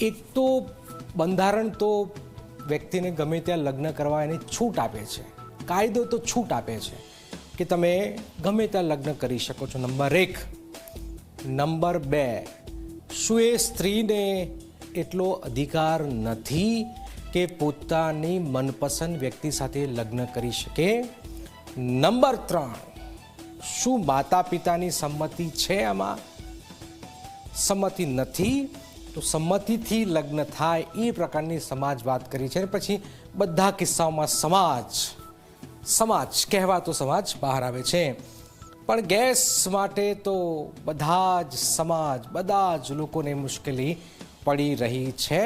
એક તો બંધારણ તો વ્યક્તિને ગમે ત્યાં લગ્ન કરવા એની છૂટ આપે છે, કાયદો તો છૂટ આપે છે કે તમે ગમે ત્યાં લગ્ન કરી શકો છો, નંબર 1. નંબર 2, શું એ સ્ત્રીને એટલો અધિકાર નથી કે પોતાની મનપસંદ વ્યક્તિ સાથે લગ્ન કરી શકે? નંબર 3, શું માતા પિતાની સંમતિ છે આમાં? સંમતિ નથી તો સંમતિથી લગ્ન થાય એ પ્રકારની સમાજ વાત કરી છે. પછી બધા કિસ્સાઓમાં સમાજ કહેવાતો સમાજ બહાર આવે છે, પણ ગેસ માટે તો બધા જ લોકોને મુશ્કેલી પડી રહી છે.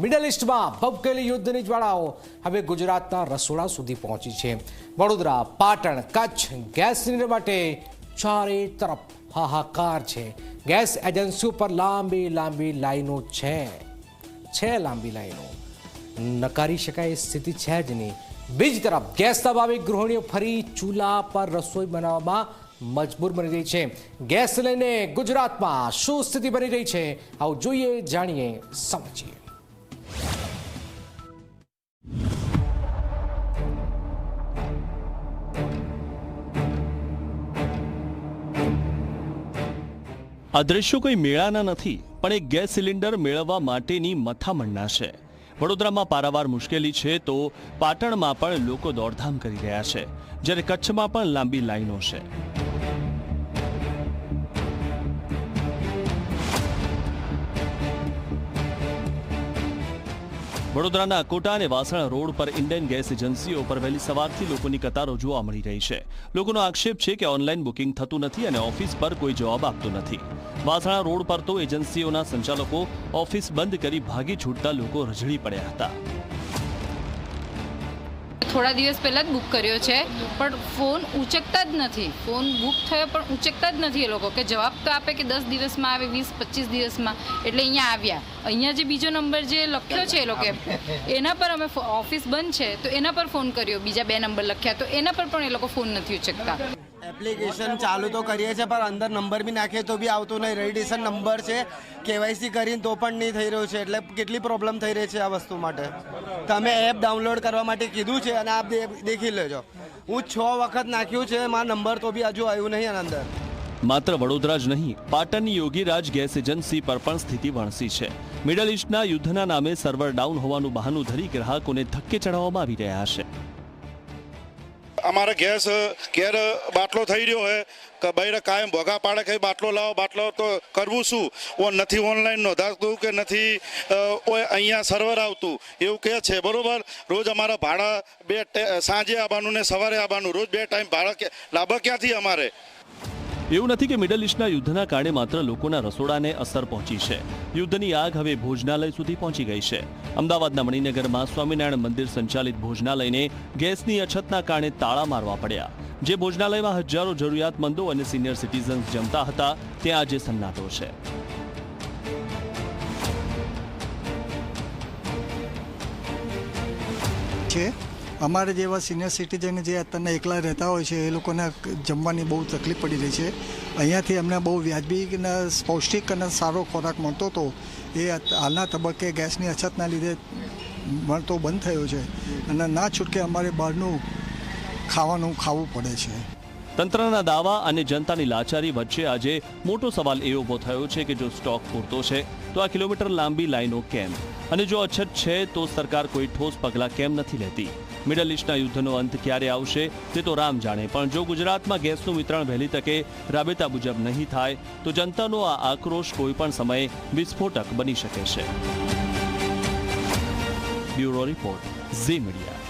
મિડલ ઇસ્ટમાં ભભકેલી યુદ્ધની જ્વાળાઓ હવે ગુજરાતના રસોડા સુધી પહોંચી છે. વડોદરા, પાટણ, કચ્છ ગેસ સિલિન્ડર માટે ચારે તરફ હાહાકાર છે. ગેસ એજન્સીઓ પર લાંબી લાઈનો છે લાંબી લાઈનો. નકારી શકાય એ સ્થિતિ છે જ નહીં. બીજી તરફ ગેસના ભાવે ગૃહિણીઓ ફરી ચૂલા પર રસોઈ બનાવવામાં મજબૂર બની રહી છે. ગેસ લઈને ગુજરાતમાં શું સ્થિતિ બની રહી છે, આવો જોઈએ, જાણીએ, સમજીએ. આ દ્રશ્યો કોઈ મેળાના નથી, પણ એક ગેસ સિલિન્ડર મેળવવા માટેની મથામણના છે. વડોદરામાં પારાવાર મુશ્કેલી છે તો પાટણમાં પણ લોકો દોડધામ કરી રહ્યા છે, જ્યારે કચ્છમાં પણ લાંબી લાઈનો છે. વડોદરાના કોટા અને વાસણા રોડ પર ઇન્ડિયન ગેસ એજન્સીઓ પર વહેલી સવારથી લોકોની કતારો જોવા મળી રહી છે. લોકોનો આક્ષેપ છે કે ઓનલાઈન બુકિંગ થતું નથી અને ઓફિસ પર કોઈ જવાબ આપતો નથી. વાસણા રોડ પર તો એજન્સીઓના સંચાલકો ઓફિસ બંધ કરી ભાગી છૂટતા લોકો રઝળી પડ્યા હતા. થોડા દિવસ પહેલા જ બુક કર્યો છે, પણ ફોન ઉચકતા જ નથી. ફોન બુક થયો પણ ઉચકતા જ નથી એ લોકો, કે જવાબ તો આપે કે 10 દિવસમાં આવે, 20-25 દિવસમાં. એટલે અહીંયા આવ્યા, અહીંયા જે બીજો નંબર જે લખ્યો છે એ લોકો એના પર અમે ઓફિસ બંધ છે તો એના પર ફોન કર્યો, બીજા 2 નંબર લખ્યા તો એના પર પણ એ લોકો ફોન નથી ઉચકતા. એપ્લિકેશન ચાલુ તો કરીએ છીએ પણ અંદર નંબર બી નાખીએ તો બી આવતો નહીં. રજીસ્ટ્રેશન નંબર છે, કેવાયસી કરીને તો પણ નહીં થઈ રહ્યું છે. એટલે કેટલી પ્રોબ્લેમ થઈ રહી છે આ વસ્તુ માટે. તમે એપ ડાઉનલોડ કરવા માટે કીધું છે અને આપ દેખી લેજો. હું 6 વખત નાખ્યું છે, મારા નંબર તો બી હજુ આવ્યું નહીં આના અંદર. માત્ર વડોદરા જ નહીં, પાટણની યોગીરાજ ગેસ એજન્સી પર પણ સ્થિતિ વણસી છે. મિડલ ઇસ્ટના યુદ્ધના નામે સર્વર ડાઉન હોવાનું બહાનું ધરી ગ્રાહકોને ધક્કે ચડાવવામાં આવી રહ્યા છે. અમારે ગેસ ઘેર બાટલો થઈ રહ્યો હોય કે ભાઈ કાયમ ભોગા પાડે કે બાટલો તો કરવું શું? નથી ઓનલાઈન નોંધાતું કે નથી અહીંયા સર્વર આવતું એવું કહે છે. બરોબર, રોજ અમારા ભાડા સાંજે આવવાનું ને સવારે આવવાનું, રોજ 2 ટાઈમ ભાડા લાભ ક્યાંથી અમારે? એવું નથી કે મિડલ ઇસ્ટના યુદ્ધના કારણે માત્ર લોકોના રસોડાને અસર પહોંચી છે. યુદ્ધની આગ હવે ભોજનાલય સુધી પહોંચી ગઈ છે. અમદાવાદના મણિનગરમાં સ્વામિનારાયણ મંદિર સંચાલિત ભોજનાલયને ગેસની અછતના કારણે તાળા મારવા પડ્યા. જે ભોજનાલયમાં હજારો જરૂરિયાતમંદો અને સિનિયર સિટીઝન્સ જમતા હતા, ત્યાં આજે સન્નાટો છે. અમારે જેવા સિનિયર સિટીઝન જે અત્યારના એકલા રહેતા હોય છે એ લોકોને જમવાની બહુ તકલીફ પડી રહી છે. અહીંયાથી અમને બહુ વ્યાજબી અને પૌષ્ટિક અને સારો ખોરાક મળતો હતો, એ હાલના તબક્કે ગેસની અછતના લીધે મળતો બંધ થયો છે અને ના છૂટકે અમારે બહારનું ખાવું પડે છે. તંત્રના દાવા અને જનતાની લાચારી વચ્ચે આજે મોટો સવાલ એ ઊભો થયો છે કે જો સ્ટોક પૂરતો છે તો આ કિલોમીટર લાંબી લાઈનો કેમ? અને જો અછત છે તો સરકાર કોઈ ઠોસ પગલાં કેમ નથી લેતી? મિડલ ઇસ્ટના યુદ્ધનો અંત ક્યારે આવશે તે તો રામ જાણે, પણ જો ગુજરાતમાં ગેસનું વિતરણ વહેલી તકે રાબેતા મુજબ નહીં થાય તો જનતાનો આ આક્રોશ કોઈ પણ સમયે વિસ્ફોટક બની શકે છે. Bureau report, Zee media.